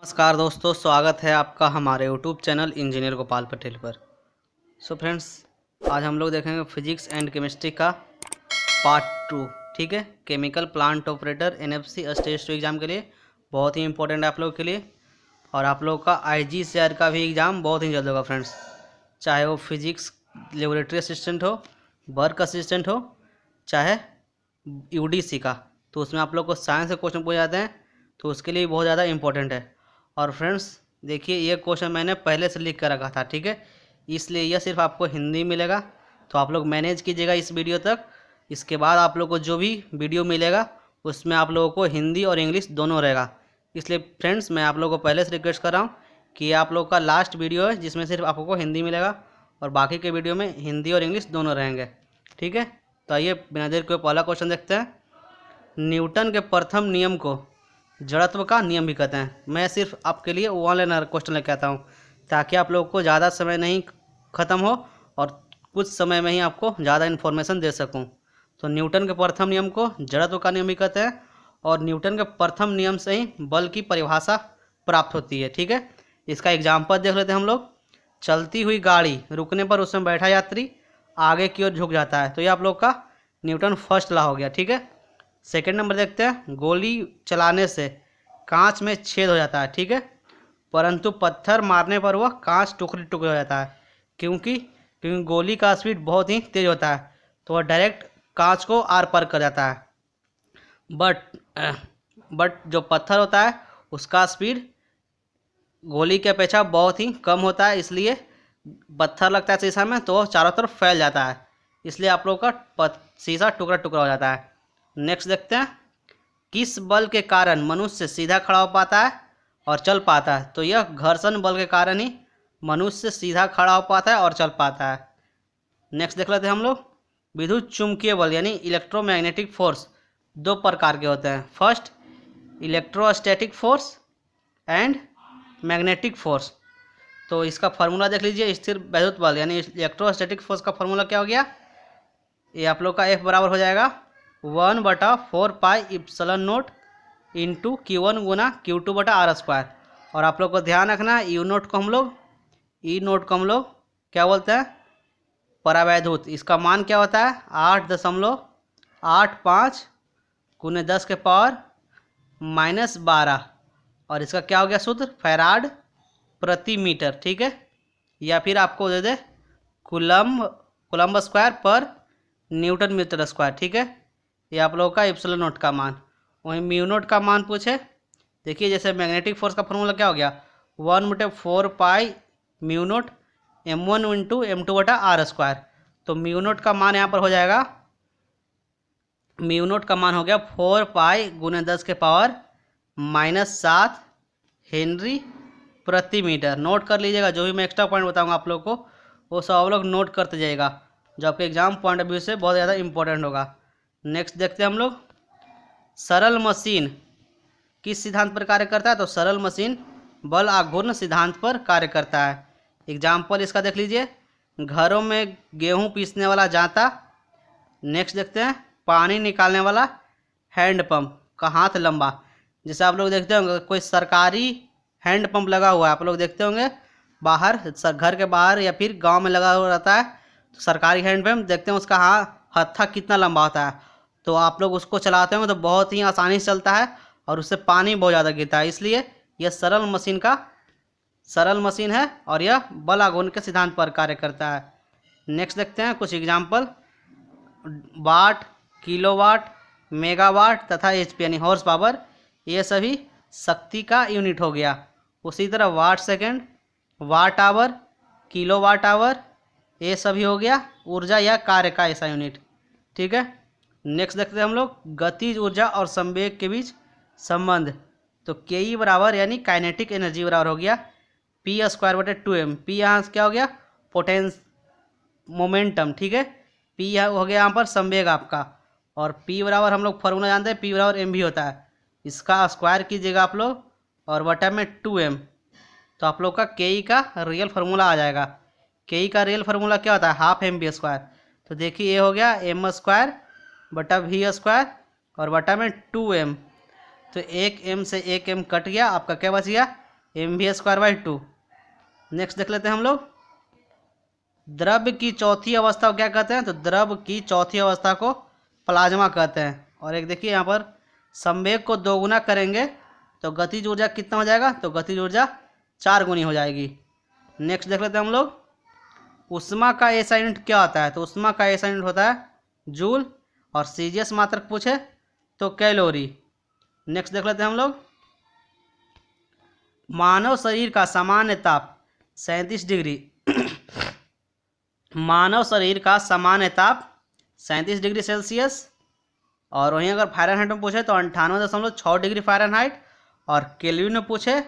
नमस्कार दोस्तों, स्वागत है आपका हमारे YouTube channel engineer Gopal Patel पर। सो फ्रेंड्स, आज हम लोग देखेंगे फिजिक्स एंड केमिस्ट्री का पार्ट 2। ठीक है, chemical plant operator NFC stage 2 exam के लिए बहुत ही इंपॉर्टेंट है आप लोग के लिए। और आप लोग का आईजीसीआर का भी एग्ज़ाम बहुत ही जल्द होगा फ्रेंड्स, चाहे वो फिजिक्स लेबोरेटरी असिस्टेंट हो, वर्क असिस्टेंट हो, चाहे यूडीसी का, तो उसमें आप लोग को साइंस के क्वेश्चन पूछे जाते हैं, तो उसके लिए बहुत ज़्यादा इंपॉर्टेंट है। और फ्रेंड्स देखिए, ये क्वेश्चन मैंने पहले से लिख कर रखा था, ठीक है, इसलिए यह सिर्फ आपको हिंदी मिलेगा, तो आप लोग मैनेज कीजिएगा इस वीडियो तक। इसके बाद आप लोग को जो भी वीडियो मिलेगा उसमें आप लोगों को हिंदी और इंग्लिश दोनों रहेगा। इसलिए फ्रेंड्स, मैं आप लोगों को पहले से रिक्वेस्ट कर रहा हूँ कि ये आप लोग का लास्ट वीडियो है जिसमें सिर्फ आपको हिंदी मिलेगा और बाकी के वीडियो में हिंदी और इंग्लिश दोनों रहेंगे। ठीक है, तो आइए बिना देर के पहला क्वेश्चन देखते हैं। न्यूटन के प्रथम नियम को जड़त्व का नियम भी कहते हैं। मैं सिर्फ आपके लिए वन लाइनर क्वेश्चन लेकर आता हूँ ताकि आप लोगों को ज़्यादा समय नहीं ख़त्म हो और कुछ समय में ही आपको ज़्यादा इन्फॉर्मेशन दे सकूँ। तो न्यूटन के प्रथम नियम को जड़त्व का नियम भी कहते हैं और न्यूटन के प्रथम नियम से ही बल की परिभाषा प्राप्त होती है। ठीक है, इसका एग्जाम्पल देख लेते हैं हम लोग। चलती हुई गाड़ी रुकने पर उसमें बैठा यात्री आगे की ओर झुक जाता है, तो ये आप लोग का न्यूटन फर्स्ट लॉ हो गया। ठीक है, सेकेंड नंबर देखते हैं। गोली चलाने से कांच में छेद हो जाता है, ठीक है, परंतु पत्थर मारने पर वह कांच टुकड़े टुकड़े हो जाता है, क्योंकि गोली का स्पीड बहुत ही तेज होता है, तो वह डायरेक्ट कांच को आर पार कर जाता है। बट जो पत्थर होता है उसका स्पीड गोली की अपेक्षा बहुत ही कम होता है, इसलिए पत्थर लगता है शीशा में तो वह चारों तरफ फैल जाता है, इसलिए आप लोग का शीशा टुकड़ा टुकड़ा हो जाता है। नेक्स्ट देखते हैं। किस बल के कारण मनुष्य सीधा खड़ा हो पाता है और चल पाता है, तो यह घर्षण बल के कारण ही मनुष्य सीधा खड़ा हो पाता है और चल पाता है। नेक्स्ट देख लेते हैं हम लोग। विद्युत चुंबकीय बल यानी इलेक्ट्रोमैग्नेटिक फोर्स दो प्रकार के होते हैं। First, electrostatic force and magnetic force. तो इसका फार्मूला देख लीजिए। स्थिर वैद्युत बल यानी इलेक्ट्रोस्टैटिक फोर्स का फार्मूला क्या हो गया, ये आप लोग का F बराबर हो जाएगा 1/4πε0 इंटू Q1 गुना Q2/r²। और आप लोग को ध्यान रखना है ई नोट को हम लोग क्या बोलते हैं, परावैद्युत। इसका मान क्या होता है 8.85 गुने 10 के पावर -12, और इसका क्या हो गया सूत्र, फैराड प्रति मीटर। ठीक है, या फिर आपको दे दे कूलम्ब स्क्वायर पर न्यूटन मीटर स्क्वायर। ठीक है, ये आप लोगों का एप्सिलॉन नोट का मान। वहीं म्यू नोट का मान पूछे, देखिए जैसे मैग्नेटिक फोर्स का फॉर्मूला क्या हो गया 1/4π mu naught M1 into M2/r²। तो म्यू नोट का मान यहाँ पर हो जाएगा, म्यू नोट का मान हो गया 4π गुने 10 के पावर -7 हेनरी प्रति मीटर। नोट कर लीजिएगा, जो भी मैं एक्स्ट्रा पॉइंट बताऊंगा आप लोग को वो सब आप लोग नोट करते जाइएगा, जो आपके एग्जाम पॉइंट ऑफ व्यू से बहुत ज़्यादा इंपॉर्टेंट होगा। नेक्स्ट देखते हैं हम लोग। सरल मशीन किस सिद्धांत पर कार्य करता है, तो सरल मशीन बल आघूर्ण सिद्धांत पर कार्य करता है। एग्जाम्पल इसका देख लीजिए। घरों में गेहूं पीसने वाला जांता। नेक्स्ट देखते हैं। पानी निकालने वाला हैंडपम्प का हाथ लंबा। जैसे आप लोग देखते होंगे कोई सरकारी हैंडपम्प लगा हुआ है, आप लोग देखते होंगे बाहर, घर के बाहर या फिर गांव में लगा हुआ रहता है, तो सरकारी हैंडपम्प देखते हैं उसका हत्था कितना लंबा होता है, तो आप लोग उसको चलाते होंगे तो बहुत ही आसानी से चलता है और उससे पानी बहुत ज़्यादा गिरता है, इसलिए यह सरल मशीन है और यह बल आघूर्ण के सिद्धांत पर कार्य करता है। नेक्स्ट देखते हैं कुछ एग्जाम्पल। वाट, किलोवाट, मेगावाट तथा HP यानी हॉर्स पावर, ये सभी शक्ति का यूनिट हो गया। उसी तरह watt second, watt hour, kilowatt hour, ये सभी हो गया ऊर्जा या कार्य का ऐसा यूनिट। ठीक है, नेक्स्ट देखते हैं हम लोग। गतिज ऊर्जा और संवेग के बीच संबंध, तो KE बराबर यानी काइनेटिक एनर्जी बराबर हो गया P²/2m। P यहाँ क्या हो गया, पोटेंस मोमेंटम। ठीक है, P हो गया यहाँ पर संवेग आपका, और P बराबर हम लोग फार्मूला जानते हैं P बराबर mv होता है, इसका स्क्वायर कीजिएगा आप लोग और बटा में 2m, तो आप लोग का KE का रियल फार्मूला आ जाएगा। KE का रियल फार्मूला क्या होता है, हाफ mv²। तो देखिए ये हो गया m²/v² और बटा में 2m, तो 1m से 1m कट गया, आपका क्या बच गया mv²/2। नेक्स्ट देख लेते हैं हम लोग, द्रव की चौथी अवस्था को क्या कहते हैं, तो द्रव की चौथी अवस्था को प्लाज्मा कहते हैं। और एक देखिए यहाँ पर संवेग को दोगुना करेंगे तो गतिज ऊर्जा कितना हो जाएगा, तो गतिज ऊर्जा 4 गुनी हो जाएगी। नेक्स्ट देख लेते हैं हम लोग, उष्मा का एसआई यूनिट क्या होता है, तो उष्मा का एसआई यूनिट होता है जूल, और सीजीएस मात्रक पूछे तो कैलोरी। नेक्स्ट देख लेते हैं हम लोग, मानव शरीर का सामान्य ताप 37 डिग्री मानव शरीर का सामान्य ताप 37 डिग्री सेल्सियस, और वहीं अगर फ़ारेनहाइट में पूछे तो 98.6 डिग्री फ़ारेनहाइट, और केल्विन में पूछे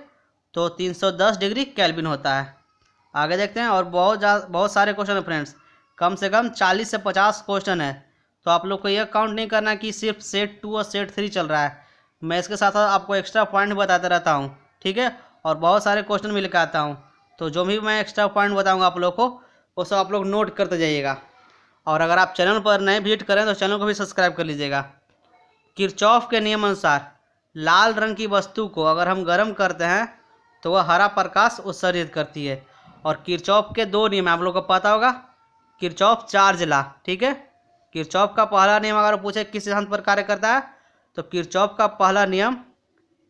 तो 310 डिग्री केल्विन होता है। आगे देखते हैं, और बहुत सारे क्वेश्चन है फ्रेंड्स, कम से कम 40 से 50 क्वेश्चन है। तो आप लोग को यह काउंट नहीं करना कि सिर्फ सेट 2 और सेट 3 चल रहा है, मैं इसके साथ साथ आपको एक्स्ट्रा पॉइंट बताते रहता हूँ, ठीक है, और बहुत सारे क्वेश्चन भी लेकर आता हूँ। तो जो भी मैं एक्स्ट्रा पॉइंट बताऊँगा आप लोग को, वो सब आप लोग नोट करते जाइएगा। और अगर आप चैनल पर नए विजिट करें तो चैनल को भी सब्सक्राइब कर लीजिएगा। किरचॉफ के नियम अनुसार लाल रंग की वस्तु को अगर हम गर्म करते हैं तो वह हरा प्रकाश उत्सर्जित करती है। और किरचॉफ के 2 नियम आप लोग को पता होगा, किरचॉफ चार्ज लॉ, ठीक है। किरचॉफ का पहला नियम अगर पूछे किस सिद्धांत पर कार्य करता है, तो किरचॉफ का पहला नियम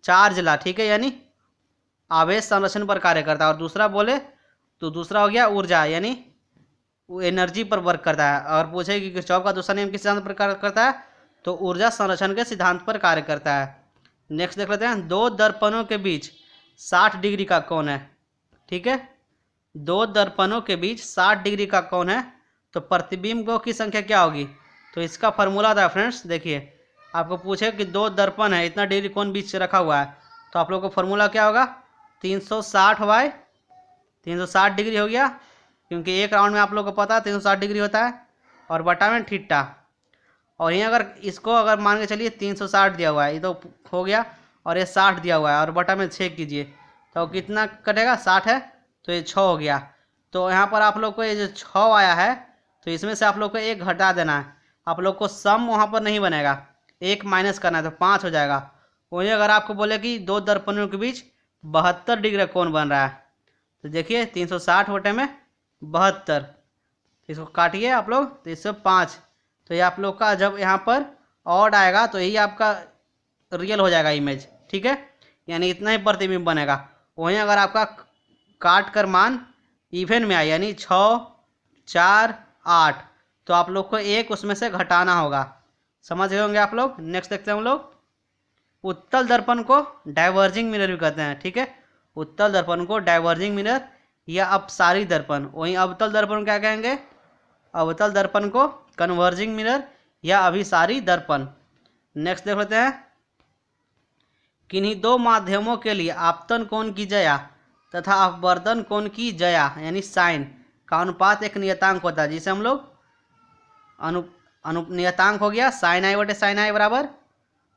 चार्ज लॉ, ठीक है, यानी आवेश संरक्षण पर कार्य करता है। और दूसरा बोले तो दूसरा हो गया ऊर्जा, यानी वो एनर्जी पर वर्क करता है। और पूछे कि किरचॉफ का दूसरा नियम किस सिद्धांत पर कार्य करता है, तो ऊर्जा संरक्षण के सिद्धांत पर कार्य करता है। नेक्स्ट देख लेते हैं, 2 दर्पणों के बीच 60 डिग्री का कोण है, ठीक है, 2 दर्पणों के बीच 60 डिग्री का कोण है, तो प्रतिबिंबों की संख्या क्या होगी, तो इसका फॉर्मूला था फ्रेंड्स, देखिए आपको पूछे कि 2 दर्पण है, इतना डिग्री कोण बीच से रखा हुआ है, तो आप लोग को फॉर्मूला क्या होगा, 360 डिग्री हो गया, क्योंकि एक राउंड में आप लोग को पता है 360 डिग्री होता है, और बटा में थीटा। और यहाँ अगर इसको अगर मान के चलिए 360 दिया हुआ है, ये तो हो गया, और ये 60 दिया हुआ है, और बटा में 6 कीजिए तो कितना कटेगा, 60 है, तो ये 6 हो गया। तो यहाँ पर आप लोग को ये जो 6 आया है, तो इसमें से आप लोग को 1 घटा देना है। आप लोग को सम वहाँ पर नहीं बनेगा, 1 माइनस करना है, तो 5 हो जाएगा। वहीं अगर आपको बोले कि 2 दर्पणों के बीच 72 डिग्री कोण बन रहा है, तो देखिए 360 बटे में 72, इसको काटिए आप लोग, तो इससे 5, तो ये आप लोग का जब यहाँ पर ऑड आएगा तो यही आपका रियल हो जाएगा इमेज, ठीक है, यानी इतना ही प्रतिबिंब बनेगा। वहीं अगर आपका काट कर मान इवन में आए, यानी 6, 4, 8, तो आप लोग को 1 उसमें से घटाना होगा, समझ गए होंगे आप लोग। नेक्स्ट देखते हैं हम लोग, उत्तल दर्पण को डाइवर्जिंग मिरर भी कहते हैं, ठीक है, उत्तल दर्पण को डाइवर्जिंग मिरर या अपसारी दर्पण। वहीं अवतल दर्पण क्या कहेंगे, अवतल दर्पण को कन्वर्जिंग मिरर या अभिसारी दर्पण। नेक्स्ट देख लेते हैं, किन्हीं 2 माध्यमों के लिए आपतन कोण की जया तथा अपवर्तन कोण की जया यानी साइन का अनुपात एक नियतांक होता है, जिसे हम लोग नियतांक हो गया साइन आई बटे साइन आई बराबर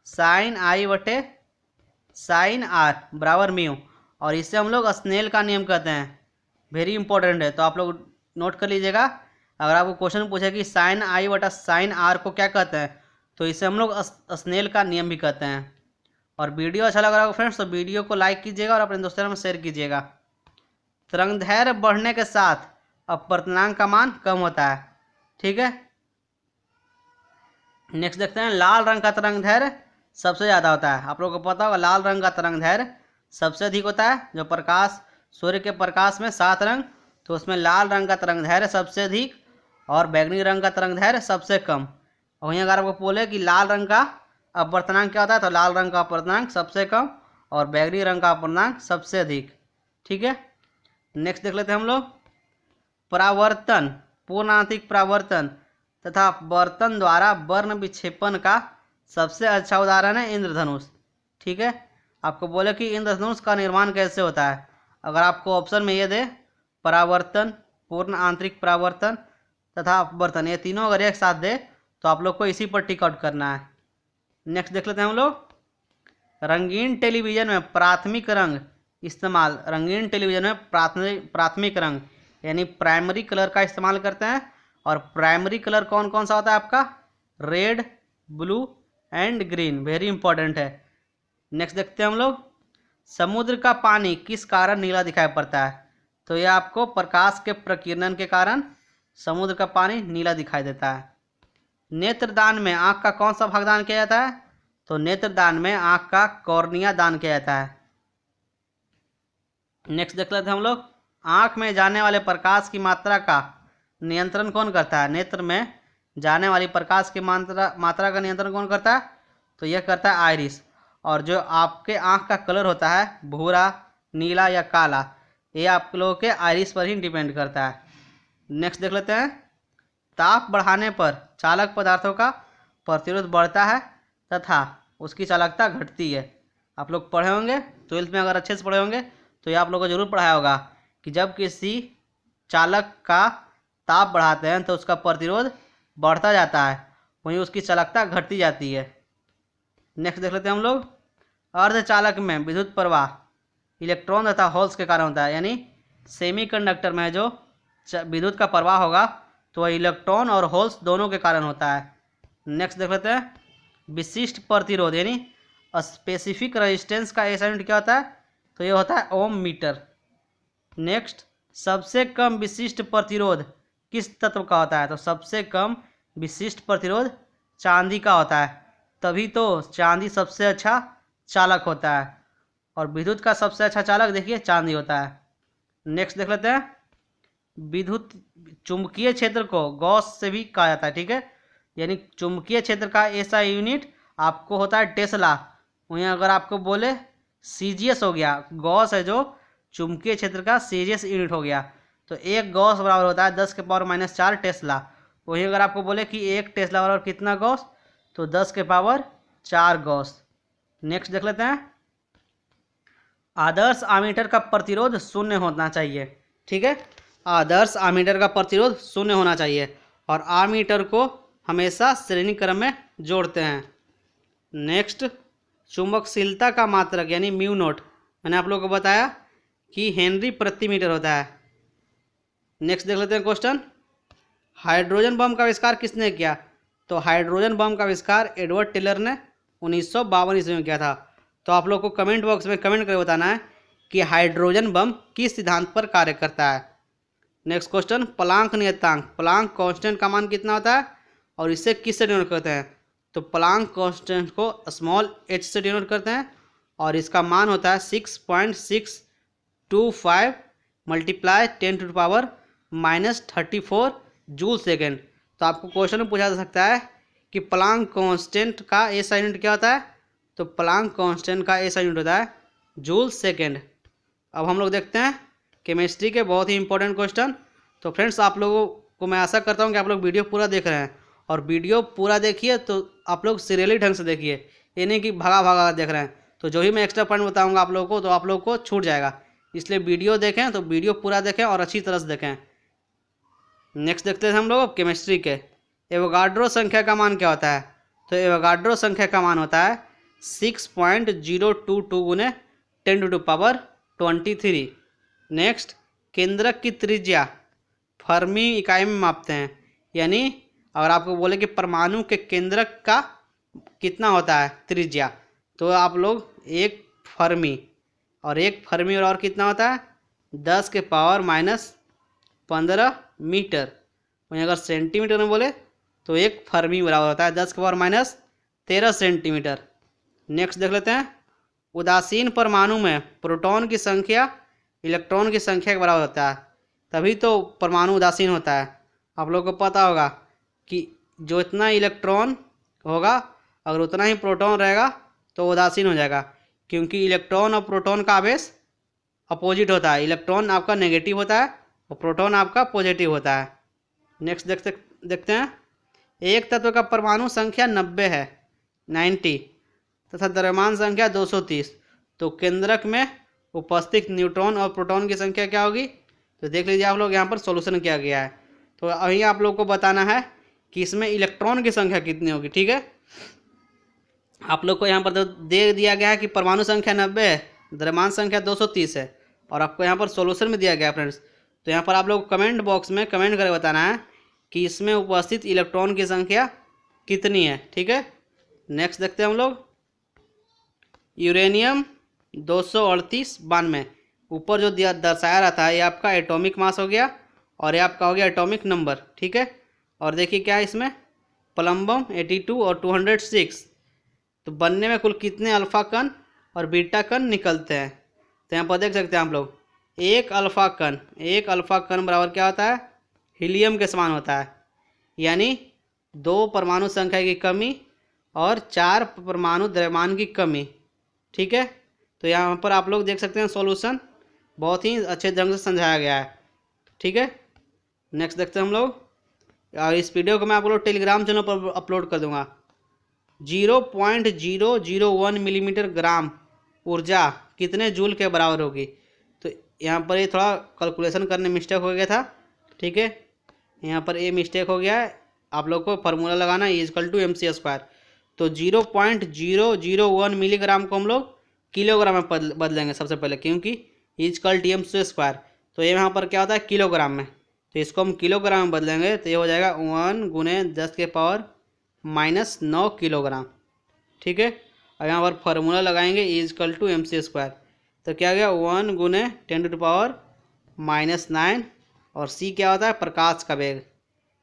साइन आई बटे साइन आर बराबर म्यू, और इससे हम लोग स्नेल का नियम कहते हैं। वेरी इंपॉर्टेंट है, तो आप लोग नोट कर लीजिएगा। अगर आपको क्वेश्चन पूछे कि साइन आई बटा साइन आर को क्या कहते हैं, तो इसे हम लोग स्नेल का नियम भी कहते हैं। और वीडियो अच्छा लग रहा होगा फ्रेंड्स, तो वीडियो को लाइक कीजिएगा और अपने दोस्तों में शेयर कीजिएगा। तरंगदैर्घ्य बढ़ने के साथ अपवर्तनांक का मान कम होता है, ठीक है। नेक्स्ट देखते हैं, लाल रंग का तरंगदैर्घ्य सबसे ज़्यादा होता है। आप लोगों को पता होगा लाल रंग का तरंगदैर्घ्य सबसे अधिक होता है। जो प्रकाश सूर्य के प्रकाश में 7 रंग, तो उसमें लाल रंग का तरंगदैर्घ्य सबसे अधिक और बैंगनी रंग का तरंगदैर्घ्य सबसे कम। वहीं अगर आपको बोले कि लाल रंग का अपवर्तनांक क्या होता है, तो लाल रंग का अपवर्तनांक सबसे कम और बैंगनी रंग का अपवर्तनांक सबसे अधिक, ठीक है। नेक्स्ट देख लेते हैं हम लोग, परावर्तन, पूर्ण आंतरिक परावर्तन तथा अपवर्तन द्वारा वर्ण विक्षेपण का सबसे अच्छा उदाहरण है इंद्रधनुष, ठीक है। आपको बोले कि इंद्रधनुष का निर्माण कैसे होता है, अगर आपको ऑप्शन में ये दे परावर्तन, पूर्ण आंतरिक परावर्तन तथा अपवर्तन, ये तीनों अगर एक साथ दे तो आप लोग को इसी पर टिक आउट करना है। नेक्स्ट देख लेते हैं हम लोग, रंगीन टेलीविज़न में प्राथमिक रंग इस्तेमाल, रंगीन टेलीविज़न में प्राथमिक रंग यानी प्राइमरी कलर का इस्तेमाल करते हैं। और प्राइमरी कलर कौन कौन सा होता है आपका, red, blue and green, very important है। नेक्स्ट देखते हैं हम लोग, समुद्र का पानी किस कारण नीला दिखाई पड़ता है? तो यह आपको प्रकाश के प्रकीर्णन के कारण समुद्र का पानी नीला दिखाई देता है। नेत्रदान में आँख का कौन सा भाग दान किया जाता है? तो नेत्रदान में आँख का कॉर्निया दान किया जाता है। नेक्स्ट देख लेते हैं हम लोग, आँख में जाने वाले प्रकाश की मात्रा का नियंत्रण कौन करता है? नेत्र में जाने वाली प्रकाश की मात्रा का नियंत्रण कौन करता है? तो यह करता है आइरिस। और जो आपके आँख का कलर होता है भूरा, नीला या काला, ये आप लोगों के आइरिस पर ही डिपेंड करता है। नेक्स्ट देख लेते हैं, ताप बढ़ाने पर चालक पदार्थों का प्रतिरोध बढ़ता है तथा उसकी चालकता घटती है। आप लोग पढ़े होंगे 12th में, अगर अच्छे से पढ़े होंगे तो ये आप लोगों को जरूर पढ़ाया होगा कि जब किसी चालक का ताप बढ़ाते हैं तो उसका प्रतिरोध बढ़ता जाता है, वहीं उसकी चालकता घटती जाती है। नेक्स्ट देख लेते हैं हम लोग, अर्धचालक में विद्युत प्रवाह इलेक्ट्रॉन तथा होल्स के कारण होता है, यानी सेमीकंडक्टर में जो विद्युत का प्रवाह होगा तो वह इलेक्ट्रॉन और होल्स दोनों के कारण होता है। नेक्स्ट देख लेते हैं, विशिष्ट प्रतिरोध यानी स्पेसिफिक रेजिस्टेंस का ऐसा यूनिट क्या होता है? तो ये होता है ओम मीटर। नेक्स्ट, सबसे कम विशिष्ट प्रतिरोध किस तत्व का होता है? तो सबसे कम विशिष्ट प्रतिरोध चांदी का होता है, तभी तो चांदी सबसे अच्छा चालक होता है। और विद्युत का सबसे अच्छा चालक देखिए चांदी होता है। नेक्स्ट देख लेते हैं, विद्युत चुंबकीय क्षेत्र को गॉस से भी कहा जाता है, ठीक है, यानी चुंबकीय क्षेत्र का ऐसा यूनिट आपको होता है टेस्ला। वहीं अगर आपको बोले सीजीएस हो गया, गॉस है जो चुंबकीय क्षेत्र का सीजीएस यूनिट हो गया, तो एक गॉस बराबर होता है 10⁻⁴ टेस्ला। वहीं अगर आपको बोले कि एक टेस्ला बराबर कितना गॉस, तो 10⁴ गॉस। नेक्स्ट देख लेते हैं, आदर्श आमीटर का प्रतिरोध 0 होना चाहिए, ठीक है, आदर्श आमीटर का प्रतिरोध 0 होना चाहिए और आमीटर को हमेशा श्रेणी क्रम में जोड़ते हैं। नेक्स्ट, चुंबकशीलता का मात्रक यानी म्यू नोट, मैंने आप लोगों को बताया कि हेनरी प्रति मीटर होता है। नेक्स्ट देख लेते हैं क्वेश्चन, हाइड्रोजन बम का आविष्कार किसने किया? तो हाइड्रोजन बम का आविष्कार एडवर्ड टेलर ने 1952 ईस्वी में किया था। तो आप लोग को कमेंट बॉक्स में कमेंट करके बताना है कि हाइड्रोजन बम किस सिद्धांत पर कार्य करता है। नेक्स्ट क्वेश्चन, प्लांक नियतांक, प्लांक कांस्टेंट का मान कितना होता है और इसे किससे डिनोट करते हैं? तो प्लांक कांस्टेंट को स्मॉल h से डिनोट करते हैं और इसका मान होता है 6.625 × 10⁻⁻34 जूल सेकेंड। तो आपको क्वेश्चन में पूछा जा सकता है कि प्लांक कांस्टेंट का ऐसा यूनिट क्या होता है? तो प्लांक कांस्टेंट का ऐसा यूनिट होता है जूल सेकेंड। अब हम लोग देखते हैं केमिस्ट्री के बहुत ही इंपॉर्टेंट क्वेश्चन। तो फ्रेंड्स, आप लोगों को मैं आशा करता हूँ कि आप लोग वीडियो पूरा देख रहे हैं, और वीडियो पूरा देखिए तो आप लोग सीरियली ढंग से देखिए, ये नहीं कि भागा भागा देख रहे हैं, तो जो भी मैं एक्स्ट्रा पॉइंट बताऊँगा आप लोगों को तो आप लोगों को छूट जाएगा। इसलिए वीडियो देखें तो वीडियो पूरा देखें और अच्छी तरह से देखें। नेक्स्ट देखते हैं हम लोग केमिस्ट्री के, एवोगाड्रो संख्या का मान क्या होता है? तो एवोगाड्रो संख्या का मान होता है 6.022 × 10⁻23। नेक्स्ट, केंद्रक की त्रिज्या फर्मी इकाई में मापते हैं, यानी अगर आपको बोले कि परमाणु के केंद्रक का कितना होता है त्रिज्या, तो आप लोग 1 फर्मी, और 1 फर्मी और कितना होता है 10⁻⁻15 मीटर। वहीं अगर सेंटीमीटर में बोले तो 1 फर्मी बराबर होता है 10⁻13 सेंटीमीटर। नेक्स्ट देख लेते हैं, उदासीन परमाणु में प्रोटॉन की संख्या इलेक्ट्रॉन की संख्या के बराबर होता है, तभी तो परमाणु उदासीन होता है। आप लोगों को पता होगा कि जो इतना इलेक्ट्रॉन होगा अगर उतना ही प्रोटॉन रहेगा तो उदासीन हो जाएगा, क्योंकि इलेक्ट्रॉन और प्रोटॉन का आवेश अपोजिट होता है। इलेक्ट्रॉन आपका नेगेटिव होता है और प्रोटॉन आपका पॉजिटिव होता है। नेक्स्ट देखते हैं, एक तत्व का परमाणु संख्या 90 है 90 तथा द्रव्यमान संख्या 230, तो केंद्रक में उपस्थित न्यूट्रॉन और प्रोटॉन की संख्या क्या होगी? तो देख लीजिए आप लोग, यहाँ पर सॉल्यूशन किया गया है। तो अभी आप लोग को बताना है कि इसमें इलेक्ट्रॉन की संख्या कितनी होगी, ठीक है। आप लोग को यहाँ पर दे दिया गया है कि परमाणु संख्या 90 है, द्रव्यमान संख्या 230 है, और आपको यहाँ पर सॉल्यूशन में दिया गया है फ्रेंड्स। तो यहाँ पर आप लोग कमेंट बॉक्स में कमेंट करके बताना है कि इसमें उपस्थित इलेक्ट्रॉन की संख्या कितनी है, ठीक है। नेक्स्ट देखते हैं हम लोग, यूरेनियम 23892। ऊपर जो दिया दर्शाया रहता है ये आपका एटॉमिक मास हो गया और ये आपका हो गया एटॉमिक नंबर, ठीक है। और देखिए क्या है इसमें, प्लम्बम 82 और 206। तो बनने में कुल कितने अल्फ़ा कण और बीटा कण निकलते हैं। तो यहाँ पर देख सकते हैं आप लोग, एक अल्फ़ा कण बराबर क्या होता है, हीलियम के समान होता है। यानी 2 परमाणु संख्या की कमी और 4 परमाणु द्रव्यमान की कमी, ठीक है। तो यहाँ पर आप लोग देख सकते हैं सॉल्यूशन बहुत ही अच्छे ढंग से समझाया गया है, ठीक है। नेक्स्ट देखते हैं हम लोग, और इस वीडियो को मैं आप लोग टेलीग्राम चैनल पर अपलोड कर दूंगा। 0.001 मिलीमीटर ग्राम ऊर्जा कितने जूल के बराबर होगी। तो यहाँ पर ये थोड़ा कैलकुलेशन करने मिस्टेक हो गया था, ठीक है। यहाँ पर ये मिस्टेक हो गया है, आप लोग को फार्मूला लगाना है E=mc²। तो 0.001 मिलीग्राम को हम लोग किलोग्राम में बदलेंगे सबसे पहले, क्योंकि E=mc²। तो ये यहाँ पर क्या होता है किलोग्राम में, तो इसको हम किलोग्राम में बदलेंगे तो ये हो जाएगा 1 × 10⁻⁻⁹ किलोग्राम, ठीक है। और यहाँ पर फार्मूला लगाएंगे E=mc²। तो क्या गया 1 × 10⁻⁹ और c क्या होता है प्रकाश का वेग,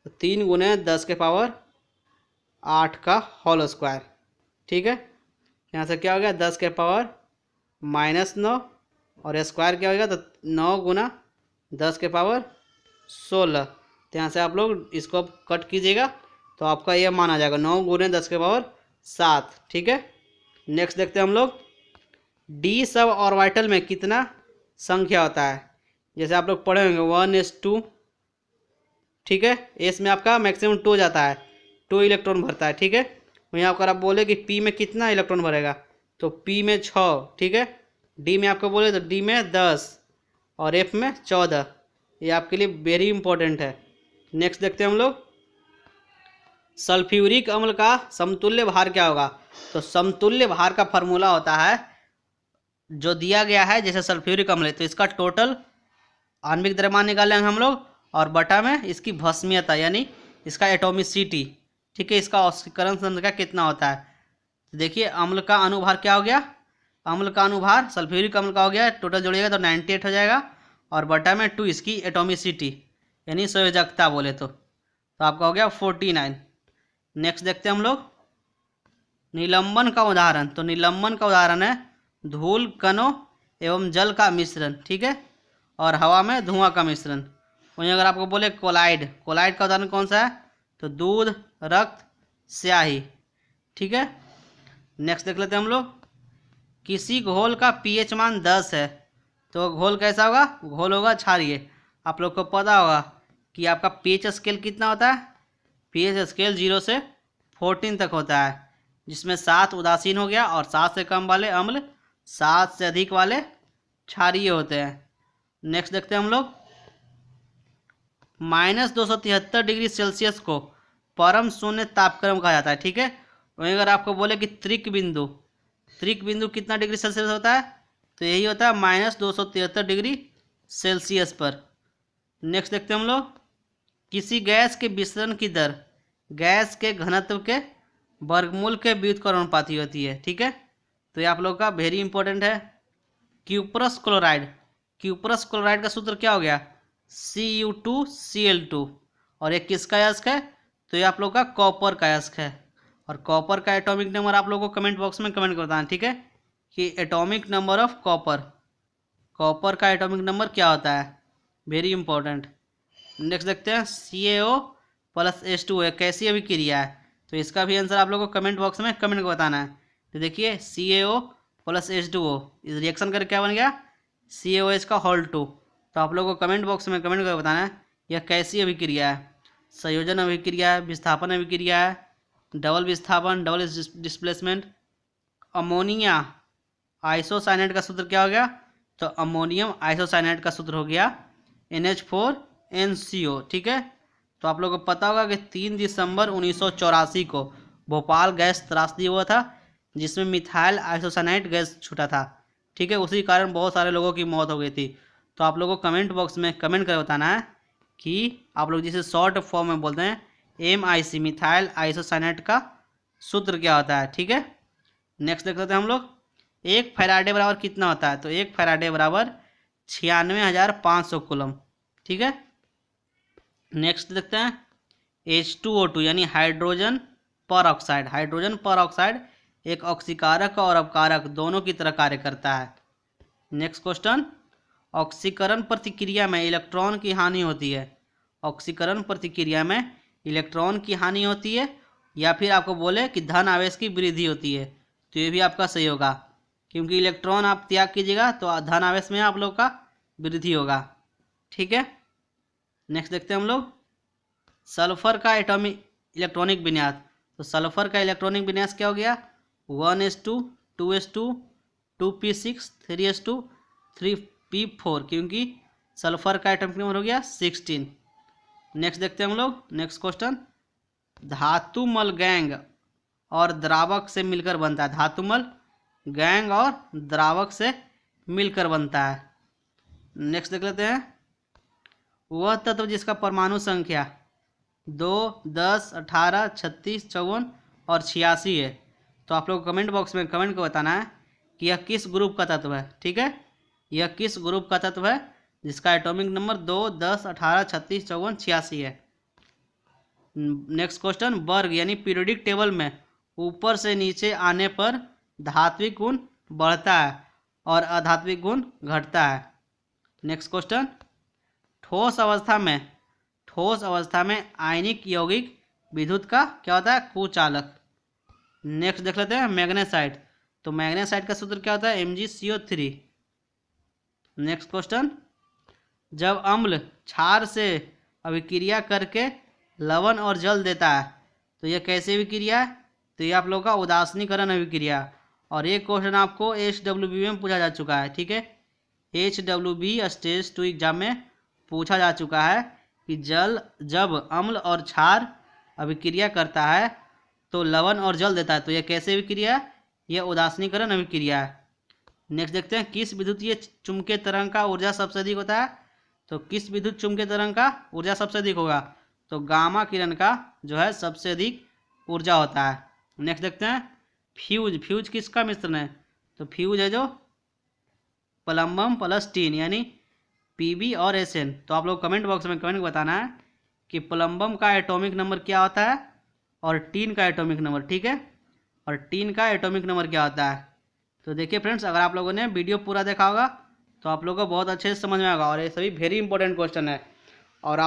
तो 3 × 10⁸ ठीक है। यहाँ से क्या हो गया 10⁻⁻⁹ और स्क्वायर क्या हो गया, तो 9 × 10⁻16। तो यहाँ से आप लोग इसको कट कीजिएगा तो आपका ये मान आ जाएगा 9 × 10⁻7, ठीक है। नेक्स्ट देखते हैं हम लोग, डी सब ऑर्बिटल में कितना संख्या होता है। जैसे आप लोग पढ़े होंगे 1s2, ठीक है। एस में आपका मैक्सिमम 2 जाता है, 2 इलेक्ट्रॉन भरता है, ठीक है। वहीं आपको आप बोले कि पी में कितना इलेक्ट्रॉन भरेगा, तो पी में 6, ठीक है। डी में आपको बोले तो डी में 10 और एफ में 14। ये आपके लिए वेरी इंपॉर्टेंट है। नेक्स्ट देखते हैं हम लोग, सल्फ्यूरिक अम्ल का समतुल्य भार क्या होगा। तो समतुल्य भार का फॉर्मूला होता है जो दिया गया है, जैसे सल्फ्यूरिक अम्ल है तो इसका टोटल आणविक द्रव्यमान निकालेंगे हम लोग और बटा में इसकी भस्मीयता यानी इसका एटोमिसिटी, ठीक है, इसका ऑक्सीकरण संख्या कितना होता है। तो देखिए अम्ल का अनुभार क्या हो गया, अम्ल का अनुभार सल्फ्यूरिक अम्ल का हो गया, टोटल जोड़िएगा तो 98 हो जाएगा और बटा में 2 इसकी एटोमिसिटी यानी संयोजकता बोले तो आपका हो गया 49। नेक्स्ट देखते हैं हम लोग, निलंबन का उदाहरण। तो निलंबन का उदाहरण है धूल कणों एवं जल का मिश्रण, ठीक है, और हवा में धुआं का मिश्रण। वहीं अगर आपको बोले कोलाइड का उदाहरण कौन सा है, तो दूध, रक्त, स्याही, ठीक है। नेक्स्ट देख लेते हैं हम लोग, किसी घोल का pH मान 10 है तो घोल कैसा होगा, घोल होगा क्षारीय। आप लोग को पता होगा कि आपका pH स्केल कितना होता है, pH स्केल 0 से 14 तक होता है, जिसमें 7 उदासीन हो गया और 7 से कम वाले अम्ल, 7 से अधिक वाले क्षारीय होते हैं। नेक्स्ट देखते हैं हम लोग, -273 डिग्री सेल्सियस को परम शून्य तापक्रम कहा जाता है, ठीक है। वहीं अगर आपको बोले कि त्रिक बिंदु कितना डिग्री सेल्सियस होता है, तो यही होता है -273 डिग्री सेल्सियस पर। नेक्स्ट देखते हैं हम लोग, किसी गैस के विसरण की दर गैस के घनत्व के वर्गमूल के व्युत्क्रमानुपाती होती है, ठीक है। तो ये आप लोग का वेरी इंपॉर्टेंट है। क्यूप्रस क्लोराइड का सूत्र क्या हो गया, Cu2Cl2, और ये किसका अयस्क है, तो ये आप लोग का कॉपर का अयस्क है। और कॉपर का एटॉमिक नंबर आप लोगों को कमेंट बॉक्स में कमेंट कर बताना, ठीक है, कि एटॉमिक नंबर ऑफ कॉपर का एटॉमिक नंबर क्या होता है, वेरी इंपॉर्टेंट। नेक्स्ट देखते हैं, CaO+H2O कैसी अभिक्रिया है, तो इसका भी आंसर आप लोगों को कमेंट बॉक्स में कमेंट कर बताना है। तो देखिए CaO+H2O इस रिएक्शन करके क्या बन गया, CaOH का होल 2। तो आप लोगों को कमेंट बॉक्स में कमेंट कर बताना है यह कैसी अभिक्रिया है, संयोजन अभिक्रिया है, विस्थापन अभिक्रिया है, डबल विस्थापन, डबल डिस्प्लेसमेंट। अमोनिया आइसोसाइनेट का सूत्र क्या हो गया, तो अमोनियम आइसोसाइनेट का सूत्र हो गया NH4NCO, ठीक है। तो आप लोगों को पता होगा कि 3 दिसंबर 1984 को भोपाल गैस त्रासदी हुआ था, जिसमें मिथाइल आइसोसाइनेट गैस छूटा था, ठीक है। उसी कारण बहुत सारे लोगों की मौत हो गई थी। तो आप लोगों को कमेंट बॉक्स में कमेंट कर बताना है कि आप लोग जिसे शॉर्ट फॉर्म में बोलते हैं MIC मिथाइल आइसोसाइनेट का सूत्र क्या होता है, ठीक है। नेक्स्ट देख लेते हैं हम लोग, 1 फैराडे बराबर कितना होता है, तो 1 फैराडे बराबर 96,500 कूलम। ठीक है, नेक्स्ट देखते हैं H2O2 यानी हाइड्रोजन पर ऑक्साइड। हाइड्रोजन पर ऑक्साइड एक ऑक्सीकारक और अपकारक दोनों की तरह कार्य करता है। नेक्स्ट क्वेश्चन, ऑक्सीकरण प्रतिक्रिया में इलेक्ट्रॉन की हानि होती है। ऑक्सीकरण प्रतिक्रिया में इलेक्ट्रॉन की हानि होती है या फिर आपको बोले कि धन आवेश की वृद्धि होती है, तो ये भी आपका सही होगा, क्योंकि इलेक्ट्रॉन आप त्याग कीजिएगा तो धन आवेश में आप लोग का वृद्धि होगा। ठीक है, नेक्स्ट देखते हैं हम लोग सल्फर का एटॉमिक इलेक्ट्रॉनिक विन्यास। तो सल्फर का इलेक्ट्रॉनिक विन्यास क्या हो गया, 1s2 2s2 2p6 3s2 3p4, क्योंकि सल्फर का एटॉमिक नंबर हो गया 16। नेक्स्ट देखते हैं हम लोग नेक्स्ट क्वेश्चन, धातुमल गैंग और द्रावक से मिलकर बनता है। धातुमल गैंग और द्रावक से मिलकर बनता है। नेक्स्ट देख लेते हैं, वह तत्व जिसका परमाणु संख्या 2 10 18 36 54 और 86 है। तो आप लोग कमेंट बॉक्स में कमेंट को बताना है कि यह किस ग्रुप का तत्व है। ठीक है, यह किस ग्रुप का तत्व है जिसका एटॉमिक नंबर 2 10 18 36 54 86 है। नेक्स्ट क्वेश्चन, वर्ग यानी पीरियोडिक टेबल में ऊपर से नीचे आने पर धात्विक गुण बढ़ता है और अधात्विक गुण घटता है। नेक्स्ट क्वेश्चन, ठोस अवस्था में आयनिक यौगिक विद्युत का क्या होता है, कुचालक। नेक्स्ट देख लेते हैं मैग्नेसाइट। तो मैग्नेसाइट का सूत्र क्या होता है, MgCO3। नेक्स्ट क्वेश्चन, जब अम्ल क्षार से अभिक्रिया करके लवण और जल देता है तो यह कैसी अभिक्रिया है, तो ये आप लोग का उदासीनीकरण अभिक्रिया। और ये क्वेश्चन आपको HWB में पूछा जा चुका है। ठीक है, HWB स्टेज 2 एग्जाम में पूछा जा चुका है कि जब अम्ल और क्षार अभिक्रिया करता है तो लवण और जल देता है, तो यह कैसे अभिक्रिया है, यह उदासीनीकरण अभिक्रिया है। नेक्स्ट देखते हैं, किस विद्युतीय चुंबकीय तरंग का ऊर्जा सबसे अधिक होता है। तो किस विद्युत चुंबकीय तरंग का ऊर्जा सबसे अधिक होगा, तो गामा किरण का जो है सबसे अधिक ऊर्जा होता है। नेक्स्ट देखते हैं फ्यूज किसका मिश्रण है, तो फ्यूज है जो प्लम्बम प्लस टीन यानी Pb और Sn। तो आप लोग कमेंट बॉक्स में कमेंट बताना है कि प्लम्बम का एटॉमिक नंबर क्या होता है और टीन का एटॉमिक नंबर। ठीक है, और टीन का एटॉमिक नंबर क्या होता है। तो देखिए फ्रेंड्स, अगर आप लोगों ने वीडियो पूरा देखा होगा तो आप लोगों को बहुत अच्छे से समझ में आएगा, और ये सभी वेरी इंपॉर्टेंट क्वेश्चन है। और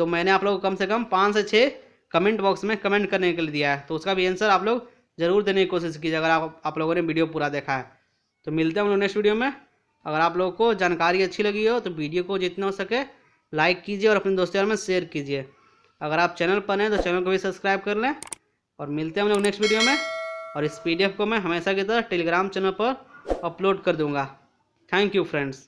मैंने आप लोगों को कम से कम 5 से 6 कमेंट बॉक्स में कमेंट करने के लिए दिया है, तो उसका भी आंसर आप लोग ज़रूर देने की कोशिश कीजिए अगर आप लोगों ने वीडियो पूरा देखा है। तो मिलते हैं हम लोग नेक्स्ट वीडियो में। अगर आप लोगों को जानकारी अच्छी लगी हो तो वीडियो को जितना हो सके लाइक कीजिए और अपने दोस्तों में शेयर कीजिए। अगर आप चैनल पर हैं तो चैनल को भी सब्सक्राइब कर लें। और मिलते हैं हम लोग नेक्स्ट वीडियो में। और इस PDF को मैं हमेशा की तरह टेलीग्राम चैनल पर अपलोड कर दूंगा। Thank you friends.